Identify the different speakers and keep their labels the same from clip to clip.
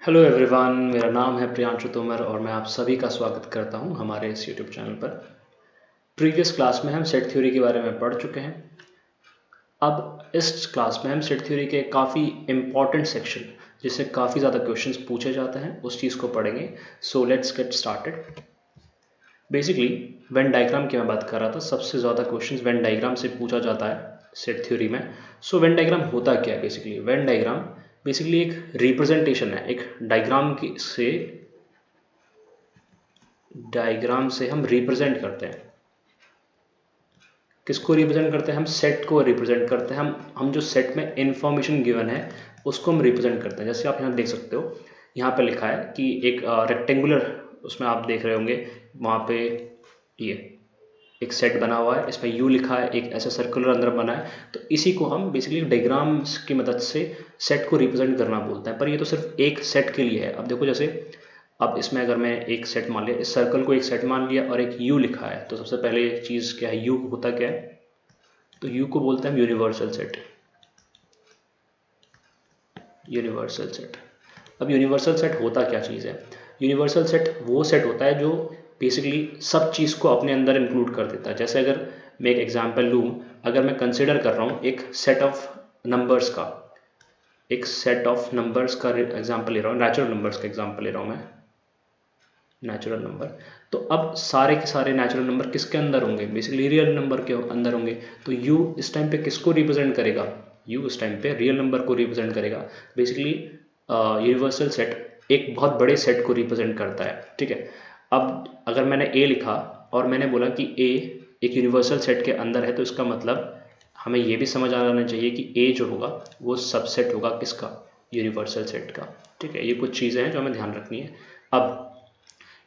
Speaker 1: Hello everyone, मेरा नाम है प्रियांशु तोमर और मैं आप सभी का स्वागत करता हूं हमारे इस यूट्यूब चैनल पर। प्रीवियस क्लास में हम सेट थ्योरी के बारे में पढ़ चुके हैं। अब इस क्लास में हम सेट थ्योरी के काफ़ी इम्पॉर्टेंट सेक्शन जिससे काफ़ी ज़्यादा क्वेश्चंस पूछे जाते हैं उस चीज़ को पढ़ेंगे। So let's get started. Basically Venn diagram की मैं बात कर रहा था, सबसे ज़्यादा क्वेश्चंस वेन डायग्राम से पूछा जाता है सेट थ्योरी में। सो वेन डायग्राम होता क्या है? बेसिकली वेन डायग्राम बेसिकली एक रिप्रेजेंटेशन है। एक डायग्राम से हम रिप्रेजेंट करते हैं। किसको रिप्रेजेंट करते हैं? हम सेट को रिप्रेजेंट करते हैं। हम जो सेट में इंफॉर्मेशन गिवन है उसको हम रिप्रेजेंट करते हैं। जैसे आप यहाँ देख सकते हो, यहाँ पे लिखा है कि एक रेक्टेंगुलर, उसमें आप देख रहे होंगे वहाँ पे ये एक सेट बना हुआ है, इसमें यू लिखा है, एक ऐसा सर्कुलर अंदर बना है। तो इसी को हम बेसिकली डायग्राम्स की मदद से सेट को रिप्रेजेंट करना बोलते हैं। पर ये तो सिर्फ एक सेट के लिए है। अब देखो, जैसे अब इसमें अगर मैं एक सेट मान लिया, इस सर्कल को एक सेट मान लिया और एक यू लिखा है, तो सबसे पहले चीज़ क्या है? यू होता क्या है? तो यू को बोलते हैं हम यूनिवर्सल सेट। Universal set. अब यूनिवर्सल सेट होता क्या चीज़ है? यूनिवर्सल सेट वो सेट होता है जो बेसिकली सब चीज़ को अपने अंदर इंक्लूड कर देता है। जैसे अगर मैं एक एग्जांपल लूँ, अगर मैं कंसिडर कर रहा हूँ एक सेट ऑफ नंबर्स का, एक सेट ऑफ नंबर्स का एग्जांपल ले रहा हूँ, नेचुरल नंबर्स का एग्जांपल ले रहा हूँ मैं, नेचुरल नंबर। तो अब सारे के सारे नेचुरल नंबर किसके अंदर होंगे? बेसिकली रियल नंबर के अंदर होंगे। तो यू इस टाइम पे किसको रिप्रेजेंट करेगा? यू इस टाइम पे रियल नंबर को रिप्रेजेंट करेगा। बेसिकली यूनिवर्सल सेट एक बहुत बड़े सेट को रिप्रेजेंट करता है। ठीक है। अब अगर मैंने ए लिखा और मैंने बोला कि ए एक यूनिवर्सल सेट के अंदर है, तो इसका मतलब हमें ये भी समझ आ जाना चाहिए कि ए जो होगा वो सबसेट होगा किसका? यूनिवर्सल सेट का। ठीक है, ये कुछ चीज़ें हैं जो हमें ध्यान रखनी है। अब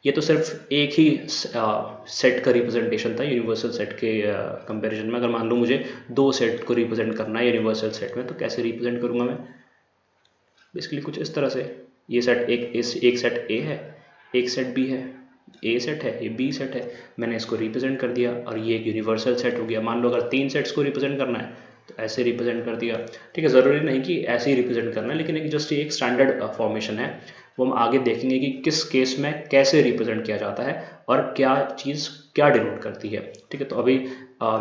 Speaker 1: ये तो सिर्फ एक ही सेट का रिप्रेजेंटेशन था यूनिवर्सल सेट के कंपैरिजन में। अगर मान लो मुझे दो सेट को रिप्रेजेंट करना है यूनिवर्सल सेट में, तो कैसे रिप्रेजेंट करूँगा मैं? बेसिकली कुछ इस तरह से, ये सेट एक सेट ए है, एक सेट बी है, ए सेट है, ये बी सेट है, मैंने इसको रिप्रेजेंट कर दिया और ये एक यूनिवर्सल सेट हो गया। मान लो अगर तीन सेट्स को रिप्रेजेंट करना है तो ऐसे रिप्रेजेंट कर दिया। ठीक है, ज़रूरी नहीं कि ऐसे ही रिप्रेजेंट करना है, लेकिन एक जस्ट एक स्टैंडर्ड फॉर्मेशन है। वो हम आगे देखेंगे कि किस केस में कैसे रिप्रेजेंट किया जाता है और क्या चीज़ क्या डिनोट करती है। ठीक है, तो अभी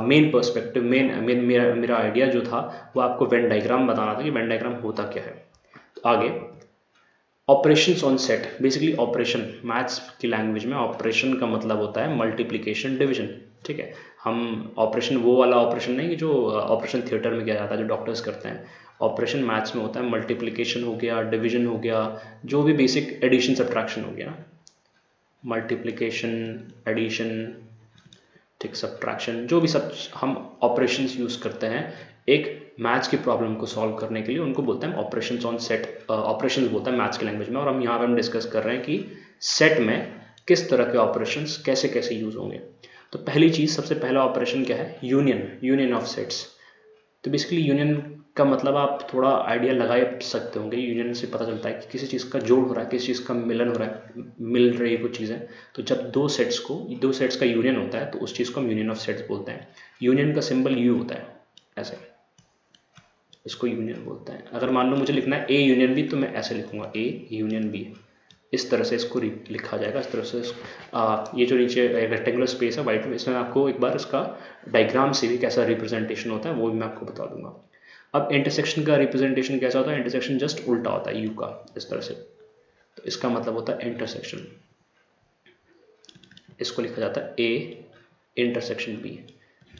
Speaker 1: मेन पर्सपेक्टिव, मेरा आइडिया जो था वो आपको वेन डायग्राम बताना था कि वेन डायग्राम होता क्या है। तो आगे operations on set. Basically operation, maths की लैंग्वेज में ऑपरेशन का मतलब होता है मल्टीप्लिकेशन डिवीजन। ठीक है, हम ऑपरेशन वो वाला ऑपरेशन नहीं जो ऑपरेशन थिएटर में किया जाता है, जो डॉक्टर्स करते हैं। ऑपरेशन मैथ्स में होता है मल्टीप्लिकेशन हो गया, डिवीजन हो गया, जो भी बेसिक एडिशन सब्ट्रैक्शन हो गया ना, मल्टीप्लिकेशन, एडिशन, ठीक, सब्ट्रैक्शन, जो भी सब हम ऑपरेशंस यूज़ करते हैं एक मैथ्स की प्रॉब्लम को सॉल्व करने के लिए, उनको बोलते हैं ऑपरेशंस ऑन सेट। ऑपरेशंस बोलता है मैथ्स की लैंग्वेज में। और हम यहाँ पर हम डिस्कस कर रहे हैं कि सेट में किस तरह के ऑपरेशंस कैसे कैसे यूज़ होंगे। तो पहली चीज़, सबसे पहला ऑपरेशन क्या है? Union of sets. तो बेसिकली यूनियन का मतलब आप थोड़ा आइडिया लगा सकते होंगे। यूनियन से पता चलता है कि किसी चीज़ का जोड़ हो रहा है, किसी चीज़ का मिलन हो रहा है, मिल रही है कुछ चीज़ें। तो जब दो सेट्स का यूनियन होता है तो उस चीज़ को हम यूनियन ऑफ सेट्स बोलते हैं। यूनियन का सिंबल यू होता है, ऐसे, इसको यूनियन बोलते हैं। अगर मान लो मुझे लिखना है ए यूनियन बी, तो मैं ऐसे लिखूंगा ए यूनियन बी, इस तरह से इसको लिखा जाएगा। इस तरह से ये जो नीचे रेक्टेंगुलर स्पेस है वाइट में, इसमें आपको एक बार इसका डायग्राम से भी कैसा रिप्रेजेंटेशन होता है वो भी मैं आपको बता दूंगा। अब इंटरसेक्शन का रिप्रेजेंटेशन कैसा होता है? इंटरसेक्शन जस्ट उल्टा होता है यू का, इस तरह से। तो इसका मतलब होता है इंटरसेक्शन, इसको लिखा जाता है ए इंटरसेक्शन बी।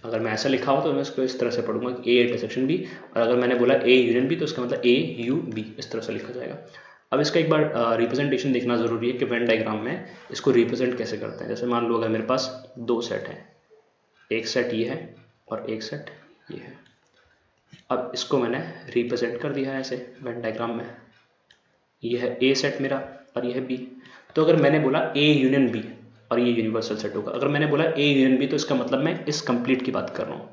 Speaker 1: अगर मैं ऐसा लिखा हो तो मैं इसको इस तरह से पढ़ूंगा कि ए इंटरसेक्शन बी, और अगर मैंने बोला ए यूनियन बी तो इसका मतलब ए यू बी, इस तरह से लिखा जाएगा। अब इसका एक बार रिप्रेजेंटेशन देखना ज़रूरी है कि वेन डायग्राम में इसको रिप्रेजेंट कैसे करते हैं। जैसे मान लो अगर मेरे पास दो सेट हैं, एक सेट ये है और एक सेट ये है। अब इसको मैंने रिप्रेजेंट कर दिया है ऐसे वेन डायग्राम में। ये है ए सेट मेरा और ये है बी। तो अगर मैंने बोला ए यूनियन बी, और ये यूनिवर्सल सेट होगा। अगर मैंने बोला ए यूनियन बी तो इसका मतलब मैं इस कंप्लीट की बात कर रहा हूँ,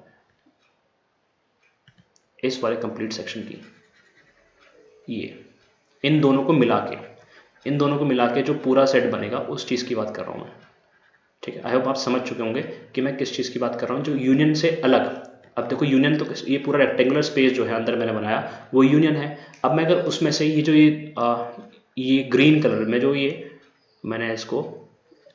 Speaker 1: इस वाले कंप्लीट सेक्शन की। ये इन दोनों को मिला के जो पूरा सेट बनेगा उस चीज़ की बात कर रहा हूँ मैं। ठीक है, आई होप आप समझ चुके होंगे कि मैं किस चीज़ की बात कर रहा हूँ, जो यूनियन से अलग। अब देखो यूनियन तो ये पूरा रेक्टेंगुलर स्पेस जो है अंदर मैंने बनाया वो यूनियन है। अब मैं अगर उसमें से ये जो ये ग्रीन कलर में जो ये मैंने इसको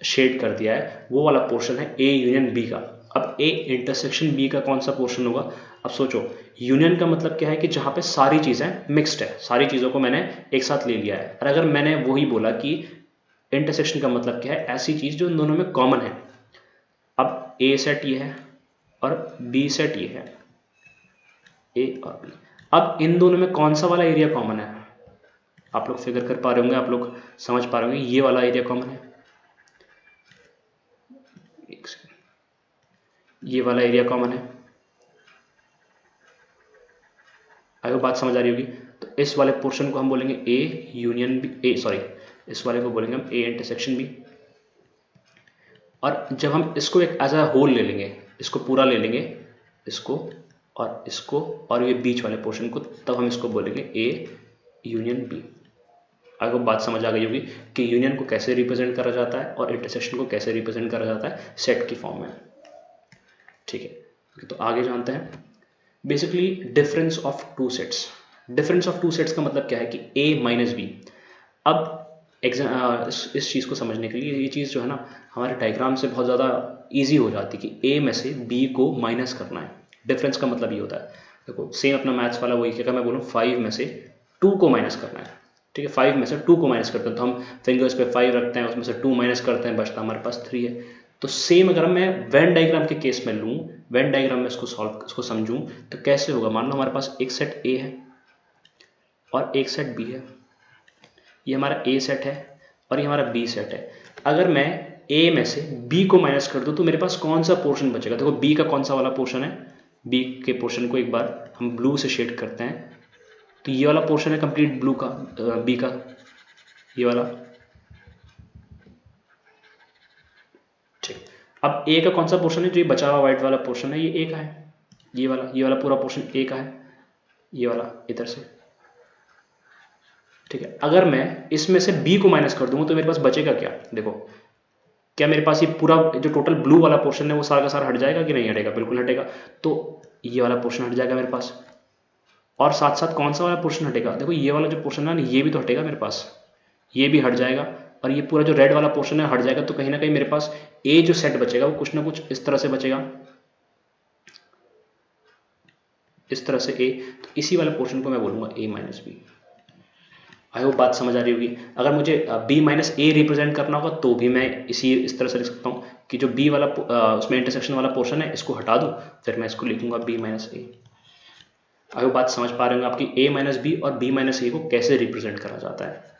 Speaker 1: शेड कर दिया है वो वाला पोर्शन है ए यूनियन बी का। अब ए इंटरसेक्शन बी का कौन सा पोर्शन होगा? अब सोचो, यूनियन का मतलब क्या है कि जहाँ पे सारी चीज़ें मिक्स्ड है, सारी चीज़ों को मैंने एक साथ ले लिया है। और अगर मैंने वही बोला कि इंटरसेक्शन का मतलब क्या है, ऐसी चीज़ जो इन दोनों में कॉमन है। अब ए सेट ये है और बी सेट ये है, ए और बी। अब इन दोनों में कौन सा वाला एरिया कॉमन है? आप लोग फिगर कर पा रहे होंगे, आप लोग समझ पा रहे होंगे, ये वाला एरिया कॉमन है, ये वाला एरिया कॉमन है। आई बात समझ आ रही होगी। तो इस वाले पोर्शन को हम बोलेंगे ए यूनियन बी, इस वाले को बोलेंगे हम ए इंटरसेक्शन बी। और जब हम इसको एक एज अ होल ले लेंगे, इसको पूरा ले लेंगे, इसको और ये बीच वाले पोर्शन को, तब हम इसको बोलेंगे ए यूनियन बी। आपको बात समझ आ गई होगी कि यूनियन को कैसे रिप्रेजेंट करा जाता है और इंटरसेक्शन को कैसे रिप्रेजेंट करा जाता है सेट की फॉर्म में। ठीक है, तो आगे जानते हैं basically difference of two sets. Difference of two sets का मतलब क्या है कि ए माइनस बी। अब इस चीज़ को समझने के लिए ये चीज़ जो है ना हमारे डायग्राम से बहुत ज़्यादा इजी हो जाती है कि ए में से बी को माइनस करना है। डिफरेंस का मतलब ये होता है, देखो सेम अपना मैथ्स वाला वही, क्या मैं बोलूँ 5 में से 2 को माइनस करना है। ठीक है, 5 में से 2 को माइनस करते हैं तो हम फिंगर्स पे 5 रखते हैं, उसमें से 2 माइनस करते हैं, बचता हमारे पास 3 है। तो सेम अगर मैं वेन डायग्राम के केस में लूँ, वेन डायग्राम में इसको समझूँ तो कैसे होगा? मान लो हमारे पास एक सेट ए है और एक सेट बी है। ये हमारा ए सेट है और ये हमारा बी सेट है। अगर मैं ए में से बी को माइनस कर दूँ तो मेरे पास कौन सा पोर्शन बचेगा? देखो बी का कौन सा वाला पोर्शन है, बी के पोर्शन को एक बार हम ब्लू से शेड करते हैं। तो ये वाला पोर्शन है कंप्लीट ब्लू का, बी का, ये वाला। ठीक, अब ए का कौन सा पोर्शन है? जो ये बचा हुआ व्हाइट वाला पोर्शन है, ये ए का है, ये वाला पूरा पोर्शन ए का है, ये वाला इधर से। ठीक है, अगर मैं इसमें से बी को माइनस कर दूंगा तो मेरे पास बचेगा क्या? देखो, क्या मेरे पास ये पूरा जो टोटल ब्लू वाला पोर्शन है वो सारा का सारा हट जाएगा कि नहीं हटेगा? बिल्कुल हटेगा। तो ये वाला पोर्शन हट जाएगा मेरे पास, और साथ साथ कौन सा वाला पोर्शन हटेगा? देखो ये वाला जो पोर्शन है ना, ये भी तो हटेगा मेरे पास, ये भी हट जाएगा, और ये पूरा जो रेड वाला पोर्शन है हट जाएगा। तो कहीं ना कहीं मेरे पास ए जो सेट बचेगा वो कुछ ना कुछ इस तरह से बचेगा, इस तरह से ए। तो इसी वाले पोर्शन को मैं बोलूँगा ए माइनस बी। आई होप बात समझ आ रही होगी। अगर मुझे बी माइनस ए रिप्रेजेंट करना होगा तो भी मैं इस तरह से लिख सकता हूँ कि जो बी वाला उसमें इंटरसेक्शन वाला पोर्शन है इसको हटा दूँ, फिर मैं इसको लिखूंगा B minus A. I hope बात समझ पा रहे होंगे आपकी ए माइनस बी और बी माइनस ए को कैसे रिप्रेजेंट करा जाता है।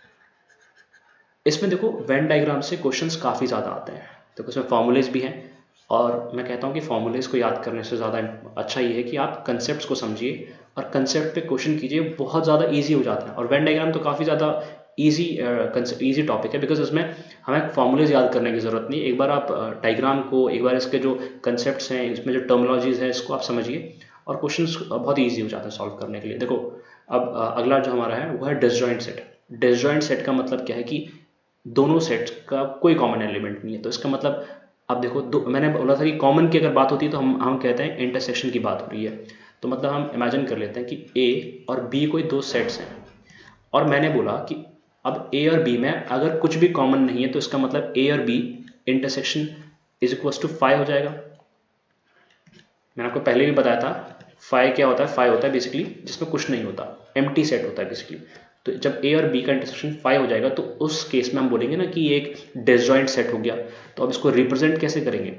Speaker 1: इसमें देखो वेन डायग्राम से क्वेश्चंस काफ़ी ज़्यादा आते हैं। देखो इसमें फॉर्मूलेज भी हैं, और मैं कहता हूँ कि फॉर्मूलेज को याद करने से ज़्यादा अच्छा ये है कि आप कंसेप्ट को समझिए और कंसेप्ट पे क्वेश्चन कीजिए, बहुत ज़्यादा इजी हो जाता है। और वेन डायग्राम तो काफ़ी ज़्यादा इजी टॉपिक है, बिकॉज इसमें हमें फॉर्मूलेज याद करने की ज़रूरत नहीं। एक बार आप डायग्राम को, एक बार इसके जो कंसेप्ट हैं, इसमें जो टर्मिनोलॉजीज हैं, इसको आप समझिए और क्वेश्चन बहुत ईजी हो जाता है सॉल्व करने के लिए। देखो अब अगला जो हमारा है वो है डिसजॉइंट सेट। डिसजॉइंट सेट का मतलब क्या है कि दोनों सेट्स का कोई कॉमन एलिमेंट नहीं है। तो इसका मतलब, अब देखो मैंने बोला था कि कॉमन की अगर बात होती है तो हम कहते हैं इंटरसेक्शन की बात हो रही है। तो मतलब हम इमेजिन कर लेते हैं कि ए और बी कोई दो सेट्स हैं, और मैंने बोला कि अब ए और बी में अगर कुछ भी कॉमन नहीं है तो इसका मतलब ए और B intersection is equal to 5 हो जाएगा। मैंने आपको पहले भी बताया था 5 क्या होता है? 5 होता है बेसिकली जिसमें कुछ नहीं होता, एम्प्टी सेट होता है बेसिकली। तो जब ए और बी का इंटरसेक्शन 5 हो जाएगा तो उस केस में हम बोलेंगे ना कि ये एक डिसजॉइंट सेट हो गया। तो अब इसको रिप्रेजेंट कैसे करेंगे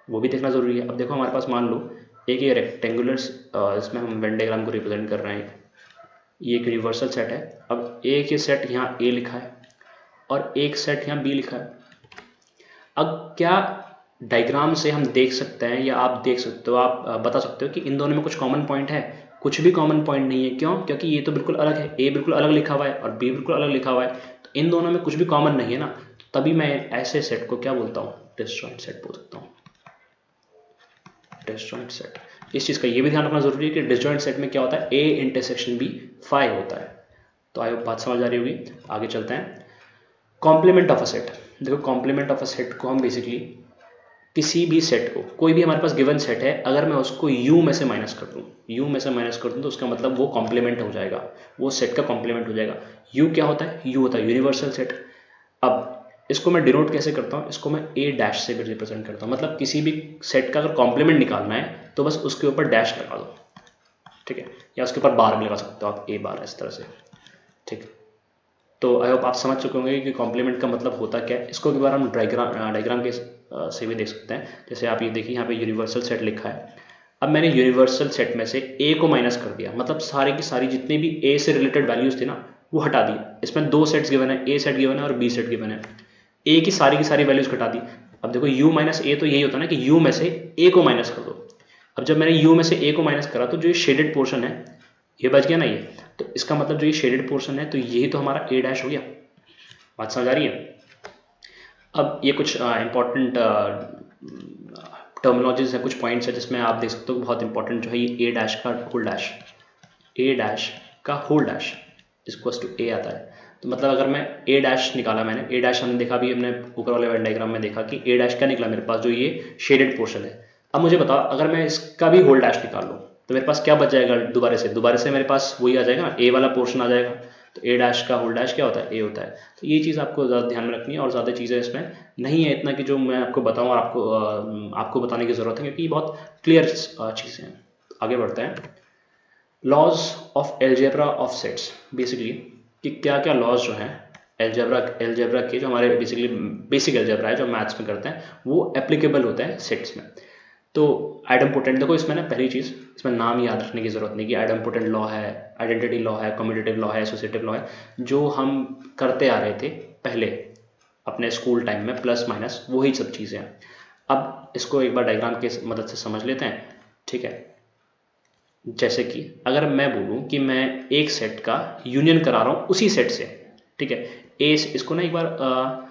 Speaker 1: वो भी देखना जरूरी है। अब देखो हमारे पास मान लो एक ये रेक्टेंगुलर, इसमें हम वेन डायग्राम को रिप्रेजेंट कर रहे हैं, ये एक यूनिवर्सल सेट है। अब एक ये सेट यहाँ ए लिखा है और एक सेट यहाँ बी लिखा है। अब क्या डायग्राम से हम देख सकते हैं या आप देख सकते हो, आप बता सकते हो कि इन दोनों में कुछ कॉमन पॉइंट है? कुछ भी कॉमन पॉइंट नहीं है। क्यों? क्योंकि ये तो बिल्कुल अलग है, ए बिल्कुल अलग लिखा हुआ है और बी बिल्कुल अलग लिखा हुआ है। तो इन दोनों में कुछ भी कॉमन नहीं है ना, तो तभी मैं ऐसे सेट को क्या बोलता हूँ? डिसजॉइंट सेट बोल सकता हूँ, डिसजॉइंट सेट। इस चीज़ का ये भी ध्यान रखना जरूरी है कि डिसजॉइंट सेट में क्या होता है? ए इंटरसेक्शन बी 5 होता है। तो आई बात समझ आ रही होगी। आगे चलते हैं, कॉम्प्लीमेंट ऑफ अ सेट। देखो कॉम्प्लीमेंट ऑफ अ सेट को हम बेसिकली किसी भी सेट को, कोई भी हमारे पास गिवन सेट है, अगर मैं उसको U में से माइनस कर दूँ, U में से माइनस कर दूँ तो उसका मतलब वो कॉम्प्लीमेंट हो जाएगा, वो सेट का कॉम्प्लीमेंट हो जाएगा। U क्या होता है? U होता है यूनिवर्सल सेट। अब इसको मैं डिनोट कैसे करता हूँ? इसको मैं A डैश से भी रिप्रेजेंट करता हूँ, मतलब किसी भी सेट का अगर कॉम्प्लीमेंट निकालना है तो बस उसके ऊपर डैश लगा दो, ठीक है, या उसके ऊपर बार भी लगा सकते हो आप, A बार, इस तरह से, ठीक। तो आई होप आप समझ चुके होंगे कि कॉम्प्लीमेंट का मतलब होता क्या है। इसको एक बार हम डायग्राम के से भी देख सकते हैं। जैसे आप ये देखिए, यहाँ पे यूनिवर्सल सेट लिखा है। अब मैंने यूनिवर्सल सेट में से ए को माइनस कर दिया, मतलब सारी की सारी जितनी भी ए से रिलेटेड वैल्यूज थी ना वो हटा दी। इसमें दो सेट्स गिवन है, ए सेट गिवन है और बी सेट गिवन है। ए की सारी वैल्यूज हटा दी। अब देखो u माइनस ए तो यही होता है ना कि u में से a को माइनस कर दो। अब जब मैंने u में से a को माइनस करा तो जो ये शेडेड पोर्शन है ये बच गया ना, ये तो इसका मतलब जो ये शेडेड पोर्शन है तो यही तो हमारा a डैश हो गया। बात समझ आ रही है? अब ये कुछ इंपॉर्टेंट टर्मिनोलॉजीज है, कुछ पॉइंट्स है जिसमें आप देख सकते हो बहुत इंपॉर्टेंट जो है ये a डैश का होल डैश, a डैश का whole dash equals to a आता है। तो मतलब अगर मैं a डैश निकाला, मैंने a डैश हमने देखा भी, हमने ऊपर वाले वेन डायग्राम में देखा कि a डैश क्या निकला मेरे पास, जो ये शेडेड पोर्शन है। अब मुझे बताओ अगर मैं इसका भी होल डैश निकाल लूँ तो मेरे पास क्या बच जाएगा? दोबारा से मेरे पास वही आ जाएगा, a वाला पोर्शन आ जाएगा। तो a डैश का होल डैश क्या होता है? a होता है। तो ये चीज़ आपको ज़्यादा ध्यान में रखनी है और ज़्यादा चीज़ें इसमें नहीं है इतना कि जो मैं आपको बताऊँ और आपको बताने की ज़रूरत है, क्योंकि ये बहुत क्लियर चीज़ें हैं। आगे बढ़ते हैं। Laws of algebra of sets, basically कि क्या क्या लॉज जो हैं एल्जेब्रा के, जो हमारे बेसिकली बेसिक एल्जेब्रा है जो मैथ्स में करते हैं, वो एप्लीकेबल होते हैं सेट्स में। तो आइडमपोटेंट, देखो इसमें ना पहली चीज़, इसमें नाम याद रखने की ज़रूरत नहीं कि आइडमपोटेंट लॉ है, आइडेंटिटी लॉ है, कम्यूटेटिव लॉ है, एसोसिएटिव लॉ है, जो हम करते आ रहे थे पहले अपने स्कूल टाइम में, प्लस माइनस वही सब चीज़ें हैं। अब इसको एक बार डायग्राम की मदद से समझ लेते हैं, ठीक है। जैसे कि अगर मैं बोलूं कि मैं एक सेट का यूनियन करा रहा हूं उसी सेट से, ठीक है, इसको ना एक बार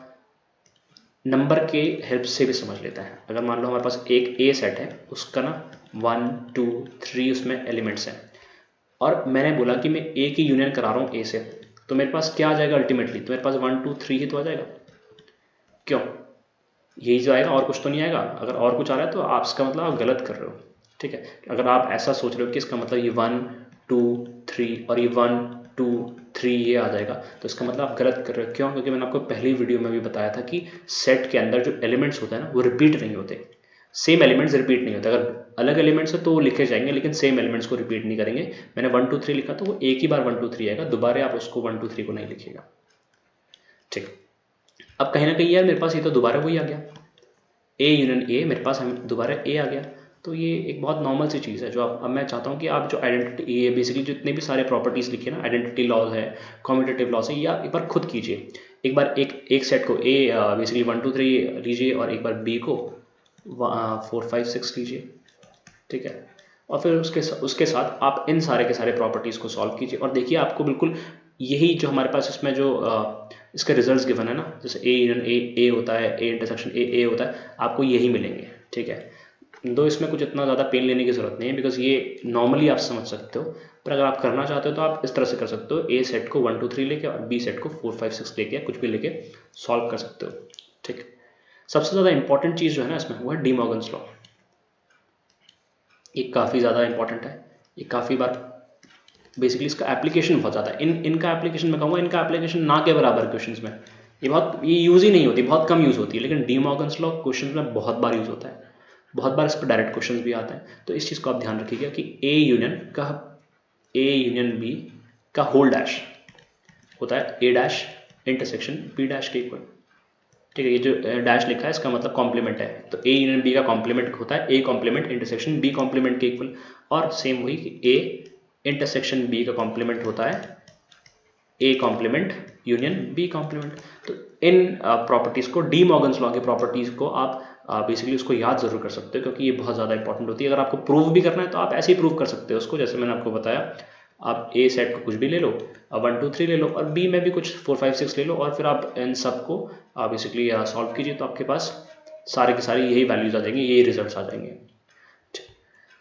Speaker 1: नंबर के हेल्प से भी समझ लेते हैं। अगर मान लो हमारे पास एक ए सेट है, उसका ना 1 2 3 उसमें एलिमेंट्स हैं, और मैंने बोला कि मैं ए की यूनियन करा रहा हूँ ए से, तो मेरे पास क्या आ जाएगा अल्टीमेटली? तो मेरे पास 1 2 3 ही तो आ जाएगा। क्यों? यही जो आएगा, और कुछ तो नहीं आएगा। अगर और कुछ आ रहा है तो आप इसका मतलब आप गलत कर रहे हो, ठीक है। अगर आप ऐसा सोच रहे हो कि इसका मतलब ये 1 2 3 और ये 1 2 3 ये आ जाएगा, तो इसका मतलब आप गलत कर रहे हो। क्यों? क्योंकि मैंने आपको पहली वीडियो में भी बताया था कि सेट के अंदर जो एलिमेंट्स होते हैं ना वो रिपीट नहीं होते, सेम एलिमेंट्स रिपीट नहीं होते। अगर अलग एलिमेंट्स है तो वो लिखे जाएंगे, लेकिन सेम एलिमेंट्स को रिपीट नहीं करेंगे। मैंने 1 2 3 लिखा तो वो एक ही बार 1 2 3 आएगा, दोबारा आप उसको 1 2 3 को नहीं लिखिएगा, ठीक। अब कहीं ना कहीं यार मेरे पास ये तो दोबारा वही आ गया, ए यूनियन ए, मेरे पास दोबारा ए आ गया। तो ये एक बहुत नॉर्मल सी चीज़ है जो अब मैं चाहता हूँ कि आप जो आइडेंटिटी, ये बेसिकली जितने भी सारे प्रॉपर्टीज़ लिखे ना, आइडेंटिटी लॉज है, कम्यूटेटिव लॉज है, या एक बार खुद कीजिए। एक बार एक सेट को ए बेसिकली 1 2 3 लीजिए, और एक बार बी को 4 5 6 लीजिए, ठीक है। और फिर उसके साथ आप इन सारे के सारे प्रॉपर्टीज़ को सॉल्व कीजिए, और देखिए आपको बिल्कुल यही जो हमारे पास इसमें जो इसके रिजल्ट्स गिवन है ना, जैसे ए यूनियन ए होता है, ए इंटरसेक्शन ए होता है, आपको यही मिलेंगे, ठीक है। दो इसमें कुछ इतना ज़्यादा पेन लेने की ज़रूरत नहीं है, बिकॉज ये नॉर्मली आप समझ सकते हो। पर अगर आप करना चाहते हो तो आप इस तरह से कर सकते हो, ए सेट को 1 2 3 लेके और बी सेट को 4 5 6 लेके, कुछ भी लेके सॉल्व कर सकते हो, ठीक। सबसे ज़्यादा इंपॉर्टेंट चीज़ जो है ना इसमें वो है डी मॉर्गन्स लॉ। ये काफ़ी ज़्यादा इंपॉर्टेंट है, ये काफ़ी बार बेसिकली इसका एप्लीकेशन बहुत ज़्यादा है। इनका एप्लीकेशन मैं कहूँगा, इनका एप्लीकेशन ना के बराबर क्वेश्चंस में, ये यूज़ ही नहीं होती, बहुत कम यूज़ होती है, लेकिन डी मॉर्गन्स लॉ क्वेश्चन में बहुत बार यूज़ होता है, बहुत बार इस पर डायरेक्ट क्वेश्चन भी आते हैं। तो इस चीज़ को आप ध्यान रखिएगा कि ए यूनियन बी का होल डैश होता है ए डैश इंटरसेक्शन बी डैश के इक्वल, ठीक है। ये जो डैश लिखा है इसका मतलब कॉम्प्लीमेंट है, तो ए यूनियन बी का कॉम्प्लीमेंट होता है A complement intersection B complement के इक्वल, और सेम वही कि ए इंटरसेक्शन बी का कॉम्प्लीमेंट होता है A complement union B complement. तो इन प्रॉपर्टीज़ को, डी मॉर्गन्स लॉ की प्रॉपर्टीज़ को आप बेसिकली उसको याद ज़रूर कर सकते हो, क्योंकि ये बहुत ज़्यादा इंपॉर्टेंट होती है। अगर आपको प्रूव भी करना है तो आप ऐसे ही प्रूव कर सकते हो उसको, जैसे मैंने आपको बताया, आप ए सेट को कुछ भी ले लो, 1 2 3 ले लो, और बी में भी कुछ 4 5 6 ले लो, और फिर आप इन सबको बेसिकली सॉल्व कीजिए, तो आपके पास सारे के सारे यही वैल्यूज आ जाएंगे, यही रिजल्ट्स आ जाएंगे।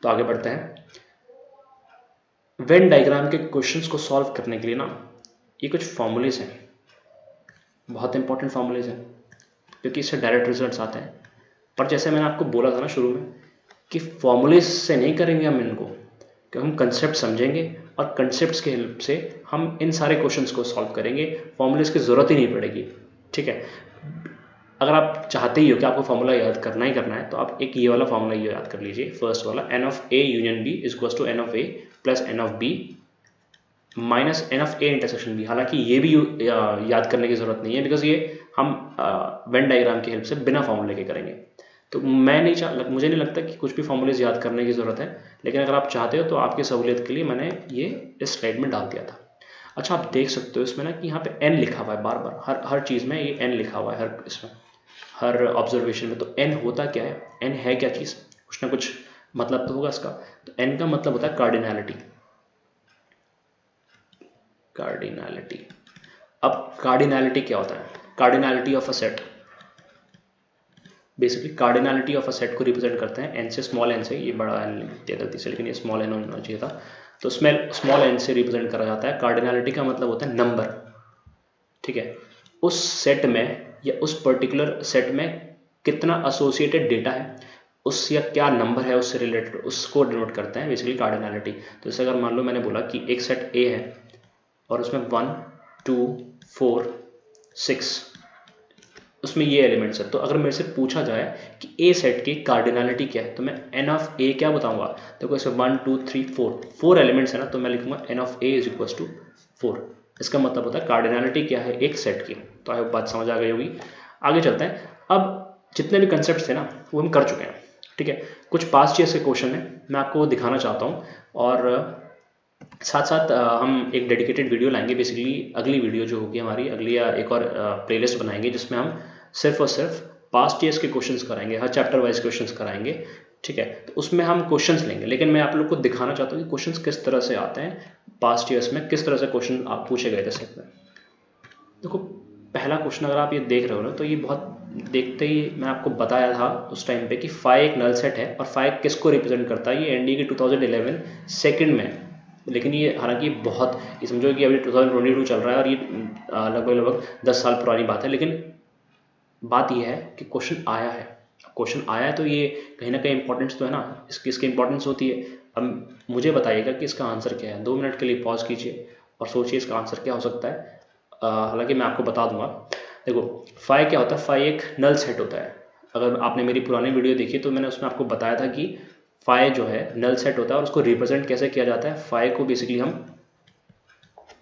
Speaker 1: तो आगे बढ़ते हैं। वेन डायग्राम के क्वेश्चंस को सॉल्व करने के लिए ना ये कुछ फॉर्मूलेज हैं, बहुत इंपॉर्टेंट फॉर्मूलेज हैं, क्योंकि इससे डायरेक्ट रिजल्ट्स आते हैं। पर जैसे मैंने आपको बोला था ना शुरू में कि फॉर्मूले से नहीं करेंगे हम इनको, कि हम कंसेप्ट समझेंगे और कंसेप्ट्स के हेल्प से हम इन सारे क्वेश्चंस को सॉल्व करेंगे, फॉर्मूलेस की ज़रूरत ही नहीं पड़ेगी। ठीक है, अगर आप चाहते ही हो कि आपको फॉर्मूला याद करना ही करना है तो आप एक ये वाला फॉर्मूला ये याद कर लीजिए, फर्स्ट वाला, n of A union B is equals to n of A plus n of B minus n of A intersection B. हालांकि ये भी याद करने की ज़रूरत नहीं है, बिकॉज ये हम वेन डायग्राम की हेल्प से बिना फॉर्मूले के करेंगे। तो मुझे नहीं लगता कि कुछ भी फॉर्मूलेज याद करने की ज़रूरत है, लेकिन अगर आप चाहते हो तो आपकी सहूलियत के लिए मैंने ये इस स्लाइड में डाल दिया था। अच्छा, आप देख सकते हो इसमें ना कि यहाँ पे एन लिखा हुआ है बार बार, हर चीज़ में ये एन लिखा हुआ है, हर ऑब्जर्वेशन में। तो एन होता क्या है, एन है क्या चीज़, कुछ ना कुछ मतलब तो होगा इसका। तो एन का मतलब होता है कार्डिनैलिटी। अब कार्डिनैलिटी क्या होता है, cardinality of a set, basically cardinality of a set को रिप्रेजेंट करते हैं एन से, स्मॉल एन से, ये बड़ा एन लिख दिया गलती से, लेकिन ये स्मॉल एन होना चाहिए था। तो स्मॉल एन से रिप्रेजेंट करा जाता है। कार्डिनैलिटी का मतलब होता है नंबर। ठीक है, उस सेट में या उस पर्टिकुलर सेट में कितना एसोसिएटेड डेटा है, उस या क्या नंबर है उससे रिलेटेड, उसको डिनोट करते हैं बेसिकली कार्डिनैलिटी। तो जैसे अगर मान लो मैंने बोला कि एक सेट ए है और उसमें 1 2 4 6 उसमें ये एलिमेंट्स है, तो अगर मेरे से पूछा जाए कि ए सेट की कार्डिनैलिटी क्या है तो मैं एन ऑफ ए क्या बताऊंगा। देखो इसमें 1 2 3 4 एलिमेंट्स है ना, तो मैं लिखूंगा n of A is equal to 4। इसका मतलब होता है कार्डिनैलिटी क्या है एक सेट की। तो आई होप बात समझ आ गई होगी। आगे चलते हैं। अब जितने भी कंसेप्ट थे ना वो हम कर चुके हैं। ठीक है, कुछ पास्ट ईयर्स के क्वेश्चन है मैं आपको दिखाना चाहता हूँ, और साथ साथ हम एक डेडिकेटेड वीडियो लाएंगे। बेसिकली अगली वीडियो जो होगी हमारी, अगली या एक और प्लेलिस्ट बनाएंगे जिसमें हम सिर्फ और सिर्फ पास्ट ईयर्स के क्वेश्चंस कराएंगे, हर चैप्टर वाइज क्वेश्चंस कराएंगे। ठीक है, तो उसमें हम क्वेश्चंस लेंगे, लेकिन मैं आप लोग को दिखाना चाहता हूँ कि क्वेश्चंस किस तरह से आते हैं पास्ट ईयर्स में, किस तरह से क्वेश्चन आप पूछे गए थे सेट में। देखो पहला क्वेश्चन अगर आप ये देख रहे हो ना, तो ये बहुत देखते ही मैं आपको बताया था उस टाइम पे कि फाई एक नल सेट है, और फाई किसको रिप्रेजेंट करता है, ये एनडी की 2011 सेकंड में। लेकिन ये हालांकि बहुत, ये समझो कि अभी 2022 चल रहा है और ये लगभग 10 साल पुरानी बात है, लेकिन बात यह है कि क्वेश्चन आया है। क्वेश्चन आया है तो ये कहीं ना कहीं इंपॉर्टेंस तो है ना, इसकी इंपॉर्टेंस होती है। अब मुझे बताइएगा कि इसका आंसर क्या है। 2 मिनट के लिए पॉज कीजिए और सोचिए इसका आंसर क्या हो सकता है। हालांकि मैं आपको बता दूंगा। देखो फाई क्या होता है, फाई एक नल सेट होता है। अगर आपने मेरी पुरानी वीडियो देखी तो मैंने उसमें आपको बताया था कि फाई जो है नल सेट होता है, और उसको रिप्रेजेंट कैसे किया जाता है। फाई को बेसिकली हम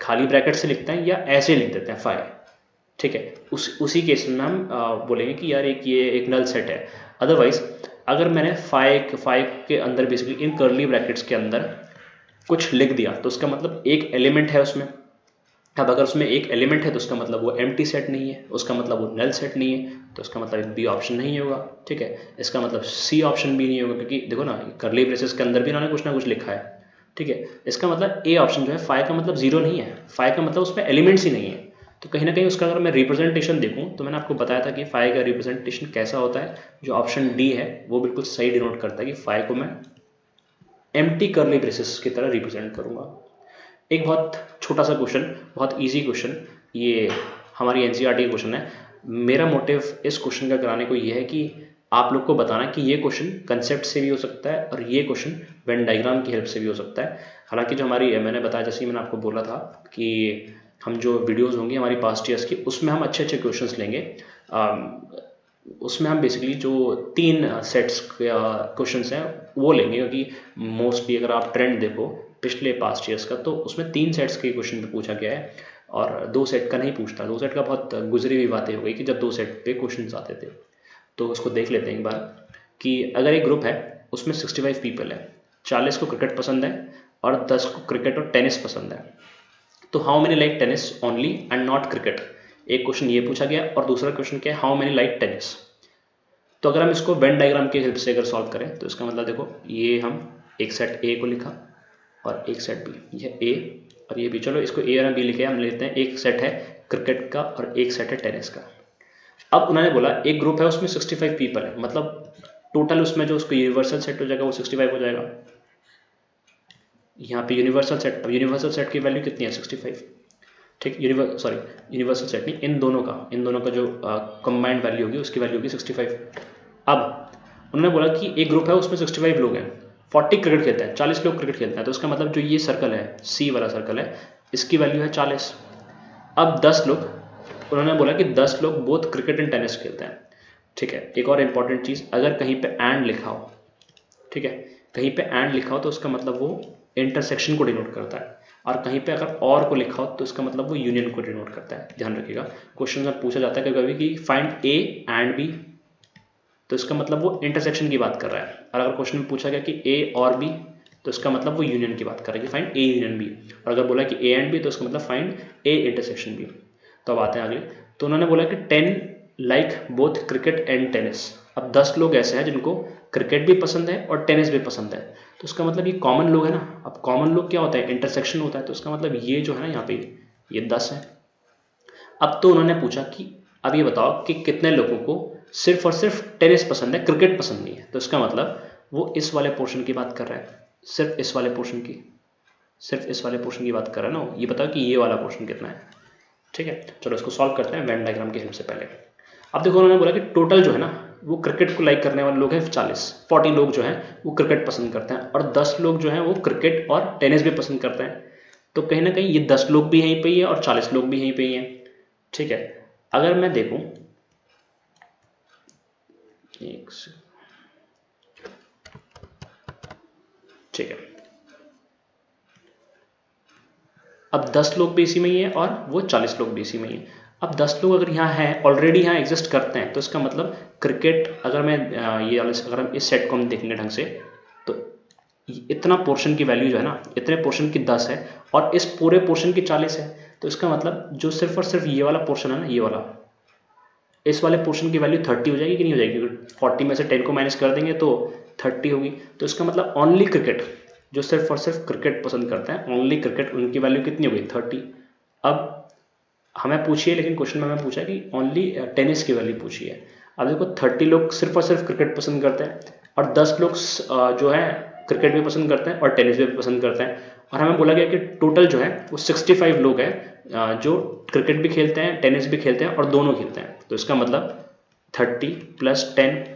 Speaker 1: खाली ब्रैकेट से लिखते हैं या ऐसे लिख देते हैं फाई। ठीक है, उसी केस में हम बोलेंगे कि यार ये एक नल सेट है। अदरवाइज अगर मैंने फाइव के अंदर बेसिकली इन कर्ली ब्रैकेट्स के अंदर कुछ लिख दिया तो उसका मतलब एक एलिमेंट है उसमें। अब अगर उसमें एक एलिमेंट है तो उसका मतलब वो एम्प्टी सेट नहीं है, उसका मतलब वो नल सेट नहीं है, तो इसका मतलब बी ऑप्शन नहीं होगा। ठीक है, इसका मतलब सी ऑप्शन भी नहीं होगा, क्योंकि देखो ना कर्ली ब्रेसेस के अंदर भी इन्होंने कुछ ना कुछ लिखा है। ठीक है, इसका मतलब ए ऑप्शन जो है, फाइव का मतलब जीरो नहीं है, फाइव का मतलब उसमें एलिमेंट्स ही नहीं है। तो कहीं ना कहीं उसका अगर मैं रिप्रेजेंटेशन देखूं तो मैंने आपको बताया था कि फाइव का रिप्रेजेंटेशन कैसा होता है। जो ऑप्शन डी है वो बिल्कुल सही डिनोट करता है कि फाइव को मैं एम्प्टी कर्ली ब्रेसेस की तरह रिप्रेजेंट करूंगा। एक बहुत छोटा सा क्वेश्चन, बहुत इजी क्वेश्चन, ये हमारी एनसीईआरटी क्वेश्चन है। मेरा मोटिव इस क्वेश्चन का कराने को ये है कि आप लोग को बताना कि ये क्वेश्चन कंसेप्ट से भी हो सकता है और ये क्वेश्चन वेन डायग्राम की हेल्प से भी हो सकता है। हालांकि जो हमारी, मैंने बताया जैसे मैंने आपको बोला था कि हम जो वीडियोज़ होंगी हमारी पास्ट ईयर्स की, उसमें हम अच्छे अच्छे क्वेश्चन लेंगे। उसमें हम बेसिकली जो 3 सेट्स क्वेश्चंस हैं वो लेंगे, क्योंकि मोस्टली अगर आप ट्रेंड देखो पिछले पास्ट ईयर्स का तो उसमें 3 सेट्स के क्वेश्चन पे पूछा गया है और 2 सेट का नहीं पूछता। 2 सेट का बहुत गुजरी हुई बातें हो गई कि जब 2 सेट पे क्वेश्चन आते थे। तो उसको देख लेते हैं एक बार कि अगर एक ग्रुप है उसमें 65 पीपल है, 40 को क्रिकेट पसंद है और 10 को क्रिकेट और टेनिस पसंद है। तो how many like tennis only and not cricket, एक क्वेश्चन ये पूछा गया। और दूसरा क्वेश्चन क्या है, हाउ मेनी लाइक टेनिस। तो अगर हम इसको वेन डायग्राम की हेल्प से अगर सॉल्व करें तो इसका मतलब देखो, ये हम एक सेट ए को लिखा और एक सेट बी, ये ए और ये बी। चलो इसको ए और बी लिखे, हम लेते हैं एक सेट है क्रिकेट का और एक सेट है टेनिस का। अब उन्होंने बोला एक ग्रुप है उसमें 65 पीपल है, मतलब टोटल उसमें जो उसको यूनिवर्सल सेट हो जाएगा वो 65 हो जाएगा। यहाँ पे यूनिवर्सल सेट, अब यूनिवर्सल सेट की वैल्यू कितनी है 65। ठीक, यूनिवर्सल सेट नहीं, इन दोनों का जो कंबाइंड वैल्यू होगी उसकी वैल्यू होगी 65। अब उन्होंने बोला कि एक ग्रुप है उसमें 65 लोग हैं, 40 क्रिकेट खेलते हैं, 40 लोग क्रिकेट खेलते हैं, तो इसका मतलब जो ये सर्कल है, सी वाला सर्कल है, इसकी वैल्यू है 40। अब 10 लोग, उन्होंने बोला कि 10 लोग बोथ क्रिकेट एंड टेनिस खेलते हैं। ठीक है, एक और इम्पॉर्टेंट चीज़, अगर कहीं पे एंड लिखा हो, ठीक है, कहीं पे एंड लिखा हो तो उसका मतलब वो इंटरसेक्शन को डिनोट करता है, और कहीं पे अगर और को लिखा हो तो उसका मतलब वो यूनियन को डिनोट करता है। ध्यान रखिएगा, क्वेश्चन में पूछा जाता है कभी कि फाइंड ए एंड बी, तो इसका मतलब वो इंटरसेक्शन की बात कर रहा है। और अगर क्वेश्चन में पूछा गया कि ए और बी, तो इसका मतलब वो यूनियन की बात कर रहा है कि फाइंड ए यूनियन बी। और अगर बोला कि ए एंड बी, तो इसका मतलब फाइंड ए इंटरसेक्शन बी। तो अब आते हैं अगले, तो उन्होंने बोला कि 10 like both cricket and tennis. अब 10 लोग ऐसे हैं जिनको क्रिकेट भी पसंद है और टेनिस भी पसंद है, तो उसका मतलब ये कॉमन लोग है ना। अब कॉमन लोग क्या होता है, इंटरसेक्शन होता है, तो उसका मतलब ये जो है ना यहाँ पे ये 10 है। अब तो उन्होंने पूछा कि अब ये बताओ कि कितने लोगों को सिर्फ और सिर्फ टेनिस पसंद है, क्रिकेट पसंद नहीं है, तो इसका मतलब वो इस वाले पोर्शन की बात कर रहा है, सिर्फ इस वाले पोर्शन की, सिर्फ इस वाले पोर्शन की बात कर रहा है ना। ये बताओ कि ये वाला पोर्शन कितना है। ठीक है, चलो इसको सॉल्व करते हैं वेन डायग्राम की हेल्प से पहले। अब देखो, उन्होंने बोला कि टोटल जो है ना वो क्रिकेट को लाइक करने वाले लोग हैं 40 लोग जो हैं वो क्रिकेट पसंद करते हैं, और 10 लोग जो हैं वो क्रिकेट और टेनिस भी पसंद करते हैं। तो कहीं ना कहीं ये 10 लोग भी यहीं पे ही है और 40 लोग भी यहीं पे ही हैं। ठीक है, अगर मैं देखूं, ठीक है, अब 10 लोग भी इसी में ही है और वो 40 लोग भी इसी में ही है। अब 10 लोग अगर यहाँ हैं, ऑलरेडी यहाँ एग्जिस्ट करते हैं, तो इसका मतलब क्रिकेट, अगर मैं ये अगर हम इस सेट को हम देखेंगे ढंग से, तो इतना पोर्शन की वैल्यू जो है ना, इतने पोर्शन की 10 है और इस पूरे पोर्शन की 40 है, तो इसका मतलब जो सिर्फ और सिर्फ ये वाला पोर्शन है ना, ये वाला, इस वाले पोर्शन की वैल्यू 30 हो जाएगी कि नहीं हो जाएगी, क्योंकि 40 में से 10 को माइनस कर देंगे तो 30 होगी। तो इसका मतलब ओनली क्रिकेट, जो सिर्फ और सिर्फ क्रिकेट पसंद करते हैं, ओनली क्रिकेट, उनकी वैल्यू कितनी होगी, 30। अब हमें पूछिए, लेकिन क्वेश्चन में हमें पूछा कि ओनली टेनिस की वैल्यू पूछी है। अब देखो 30 लोग सिर्फ और सिर्फ क्रिकेट पसंद करते हैं और 10 लोग जो है क्रिकेट भी पसंद करते हैं और टेनिस भी पसंद करते हैं, और हमें बोला गया कि टोटल जो है वो 65 लोग हैं जो क्रिकेट भी खेलते हैं, टेनिस भी खेलते हैं और दोनों खेलते हैं। तो इसका मतलब 30 + 10,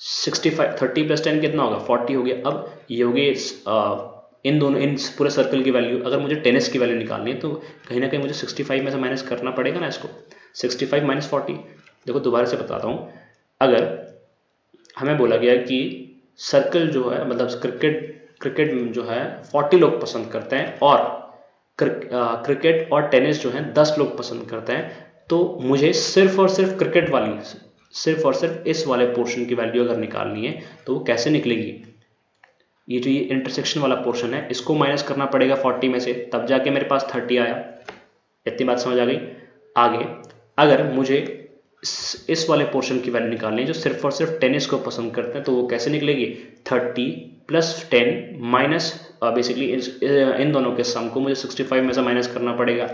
Speaker 1: 65, 30 + 10 कितना होगा, 40 हो गया। अब ये होगी इन दोनों, इन पूरे सर्कल की वैल्यू, अगर मुझे टेनिस की वैल्यू निकालनी है तो कहीं ना कहीं मुझे 65 में से माइनस करना पड़ेगा ना इसको, 65 - 40। देखो दोबारा से बताता हूँ, अगर हमें बोला गया कि सर्कल जो है, मतलब क्रिकेट जो है 40 लोग पसंद करते हैं और क्रिकेट और टेनिस जो है 10 लोग पसंद करते हैं, तो मुझे सिर्फ और सिर्फ क्रिकेट वाली, सिर्फ और सिर्फ इस वाले पोर्शन की वैल्यू अगर निकालनी है तो वो कैसे निकलेगी, ये जो ये इंटरसेक्शन वाला पोर्शन है इसको माइनस करना पड़ेगा 40 में से, तब जाके मेरे पास 30 आया। इतनी बात समझ आ गई। आगे अगर मुझे इस वाले पोर्शन की वैल्यू निकालनी है जो सिर्फ और सिर्फ टेनिस को पसंद करते हैं, तो वो कैसे निकलेगी, 30 + 10 माइनस बेसिकली इन दोनों के सम को मुझे 65 में से माइनस करना पड़ेगा।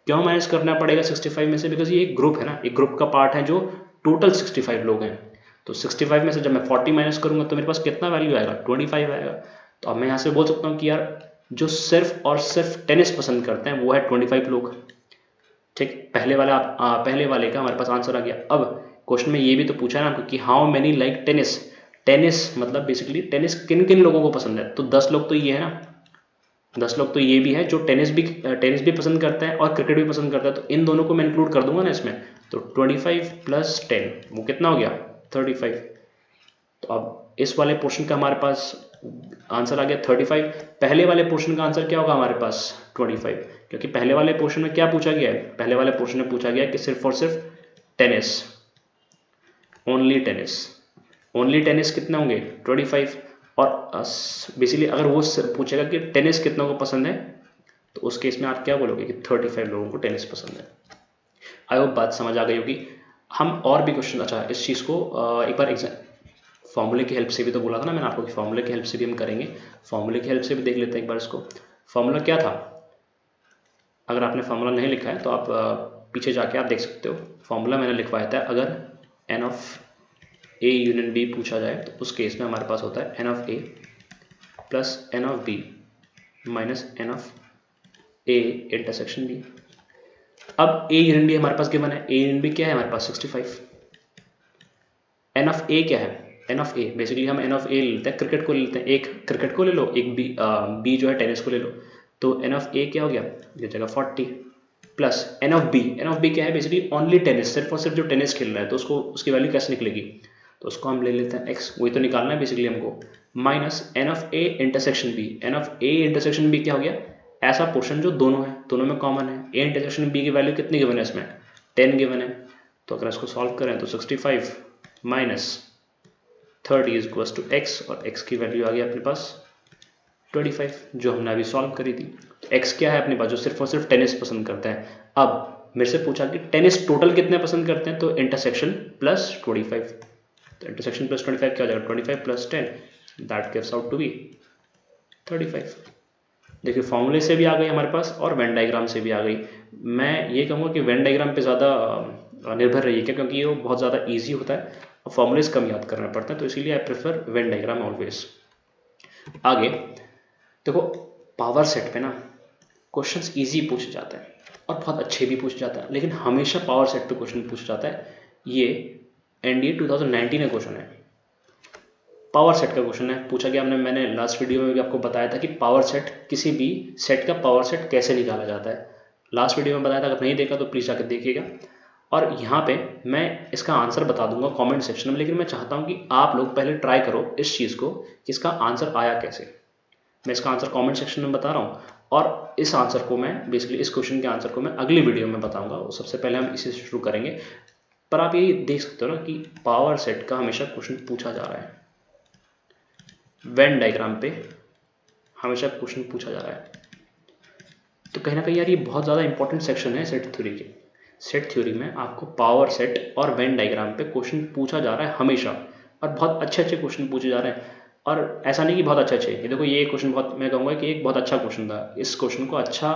Speaker 1: क्यों माइनस करना पड़ेगा 65 में से, बिकॉज ये एक ग्रुप है ना, एक ग्रुप का पार्ट है जो टोटल 65 लोग हैं। तो 65 में से जब मैं 40 माइनस करूंगा तो मेरे पास कितना वैल्यू आएगा, 25 आएगा। तो अब मैं यहाँ से बोल सकता हूँ कि यार जो सिर्फ और सिर्फ टेनिस पसंद करते हैं वो है 25 लोग। ठीक, पहले वाले का हमारे पास आंसर आ गया। अब क्वेश्चन में ये भी तो पूछा ना आपको कि how many like tennis, tennis मतलब बेसिकली टेनिस किन किन लोगों को पसंद है, तो 10 लोग तो ये है ना, 10 लोग तो ये भी है जो टेनिस भी पसंद करते हैं और क्रिकेट भी पसंद करता है, तो इन दोनों को मैं इंक्लूड कर दूंगा ना इसमें। तो 25 + 10 वो कितना हो गया, 35। तो अब इस वाले पोर्शन का हमारे पास आंसर आ गया 35। पहले वाले पोर्शन का आंसर क्या होगा हमारे पास, 25, क्योंकि पहले वाले पोर्शन में क्या पूछा गया है, पहले वाले पोर्शन में पूछा गया है कि सिर्फ और सिर्फ tennis, only tennis, only tennis कितने होंगे, 25। और बेसिकली अगर वो पूछेगा कि टेनिस कितनों को पसंद है, तो उस केस में आप क्या बोलोगे कि 35 लोगों को टेनिस पसंद है। आई होप बात समझ आ गई होगी। हम और भी क्वेश्चन, अच्छा इस चीज़ को एक बार फॉर्मूले की हेल्प से भी तो बोला था ना मैंने आपको कि फॉर्मूले की हेल्प से भी हम करेंगे, फॉर्मूले की हेल्प से भी देख लेते हैं एक बार इसको। फॉर्मूला क्या था, अगर आपने फॉर्मूला नहीं लिखा है तो आप पीछे जाके आप देख सकते हो। फॉर्मूला मैंने लिखवाया था, अगर n of a union b पूछा जाए तो उस केस में हमारे पास होता है n of a + n of b - n of a intersection b। अब a यूनियन b हमारे पास गिवन है, a यूनियन b क्या है हमारे पास 65, n ऑफ a क्या है एन ऑफ ए, बेसिकली हम एन ऑफ ए लेते हैं, क्रिकेट को ले लेते हैं, एक क्रिकेट को ले लो, एक बी जो है टेनिस को ले लो, तो एन ऑफ ए क्या हो गया, ये जगह 40 प्लस एन ऑफ बी क्या है, बेसिकली ओनली टेनिस, सिर्फ और सिर्फ जो टेनिस खेल रहा है, तो उसको उसकी वैल्यू कैसे निकलेगी, तो उसको हम ले लेते हैं एक्स, वही तो निकालना है बेसिकली हमको, minus n of A intersection B, n of A intersection B क्या हो गया, ऐसा पोर्शन जो दोनों है, दोनों में कॉमन है, ए इंटरसेक्शन बी की वैल्यू कितनी गिवन है इसमें, 10 गिवन है, तो अगर इसको सॉल्व करें तो 65 minus 30 is equal to x, और x की वैल्यू आ गई अपने पास 25 जो हमने अभी सॉल्व करी थी। तो x क्या है अपने पास, जो सिर्फ और सिर्फ टेनिस पसंद करते हैं। अब मेरे से पूछा कि टेनिस टोटल कितने पसंद करते हैं, तो इंटरसेक्शन प्लस 25, तो इंटरसेक्शन प्लस 25 क्या हो जाएगा, 25 plus 10 that gives out to be 35। देखिए फॉर्मूले से भी आ गई हमारे पास और वेन डायग्राम से भी आ गई। मैं ये कहूँगा कि वेन डायग्राम पे ज़्यादा निर्भर रहिए, क्या, क्योंकि वो बहुत ज़्यादा ईजी होता है और फॉर्मूलेस कम याद करना पड़ता है, तो इसीलिए I prefer Venn diagram always. आगे देखो, पावर सेट पे ना क्वेश्चंस इजी पूछे जाते हैं और बहुत अच्छे भी पूछे जाते हैं, लेकिन हमेशा पावर सेट पे क्वेश्चन पूछा जाता है। ये एनडीए 2019 का क्वेश्चन है, पावर सेट का क्वेश्चन है, पूछा गया। मैंने लास्ट वीडियो में भी आपको बताया था कि पावर सेट, किसी भी सेट का पावर सेट कैसे निकाला जाता है, लास्ट वीडियो में बताया था। अगर नहीं देखा तो प्लीज़ जाकर देखिएगा। और यहाँ पे मैं इसका आंसर बता दूंगा कमेंट सेक्शन में, लेकिन मैं चाहता हूँ कि आप लोग पहले ट्राई करो इस चीज़ को कि इसका आंसर आया कैसे। मैं इसका आंसर कमेंट सेक्शन में बता रहा हूँ, और इस आंसर को मैं बेसिकली, इस क्वेश्चन के आंसर को मैं अगली वीडियो में बताऊँगा। सबसे पहले हम इसी से शुरू करेंगे। पर आप ये देख सकते हो ना कि पावर सेट का हमेशा क्वेश्चन पूछा जा रहा है, वेन डायग्राम पे हमेशा क्वेश्चन पूछा जा रहा है। तो कहीं ना कहीं यार ये बहुत ज़्यादा इंपॉर्टेंट सेक्शन है सेट थ्योरी के। सेट थ्योरी में आपको पावर सेट और वेन डायग्राम पे क्वेश्चन पूछा जा रहा है हमेशा, और बहुत अच्छे अच्छे क्वेश्चन पूछे जा रहे हैं। और ऐसा नहीं कि बहुत अच्छे अच्छे, ये देखो ये क्वेश्चन बहुत, मैं कहूँगा कि एक बहुत अच्छा क्वेश्चन था। इस क्वेश्चन को अच्छा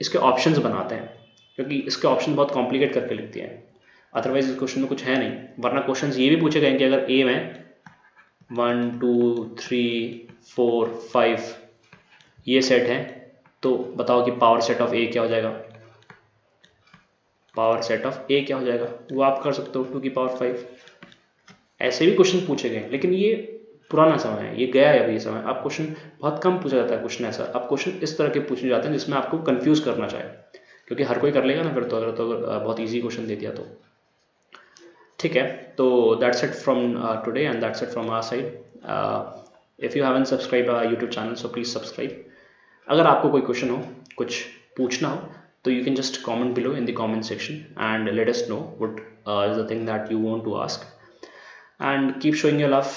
Speaker 1: इसके ऑप्शंस बनाते हैं, क्योंकि इसके ऑप्शन बहुत कॉम्प्लिकेट करके लिखते हैं, अदरवाइज इस क्वेश्चन में कुछ है नहीं। वरना क्वेश्चन ये भी पूछे गए कि अगर ए में 1 2 3 4 5 ये सेट है, तो बताओ कि पावर सेट ऑफ ए क्या हो जाएगा, पावर सेट ऑफ ए क्या हो जाएगा, वो आप कर सकते हो 2 की पावर 5। ऐसे भी क्वेश्चन पूछे गए, लेकिन ये पुराना समय है, ये गया है अभी समय। अब क्वेश्चन बहुत कम पूछा जाता है क्वेश्चन ऐसा, अब क्वेश्चन इस तरह के पूछे जाते हैं जिसमें आपको कंफ्यूज करना चाहे, क्योंकि हर कोई कर लेगा ना फिर तो, अगर बहुत ईजी क्वेश्चन दे दिया तो। ठीक है, तो that's it from today and that's it from our side. If you haven't subscribe our YouTube channel so please subscribe. अगर आपको कोई क्वेश्चन हो, कुछ पूछना हो, तो you can just comment below in the comment section and let us know what is the thing that you want to ask, and keep showing your love,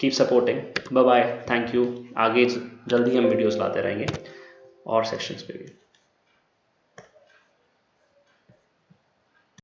Speaker 1: keep supporting. Bye bye, thank you. आगे जल्दी हम videos लाते रहेंगे और sections पे भी।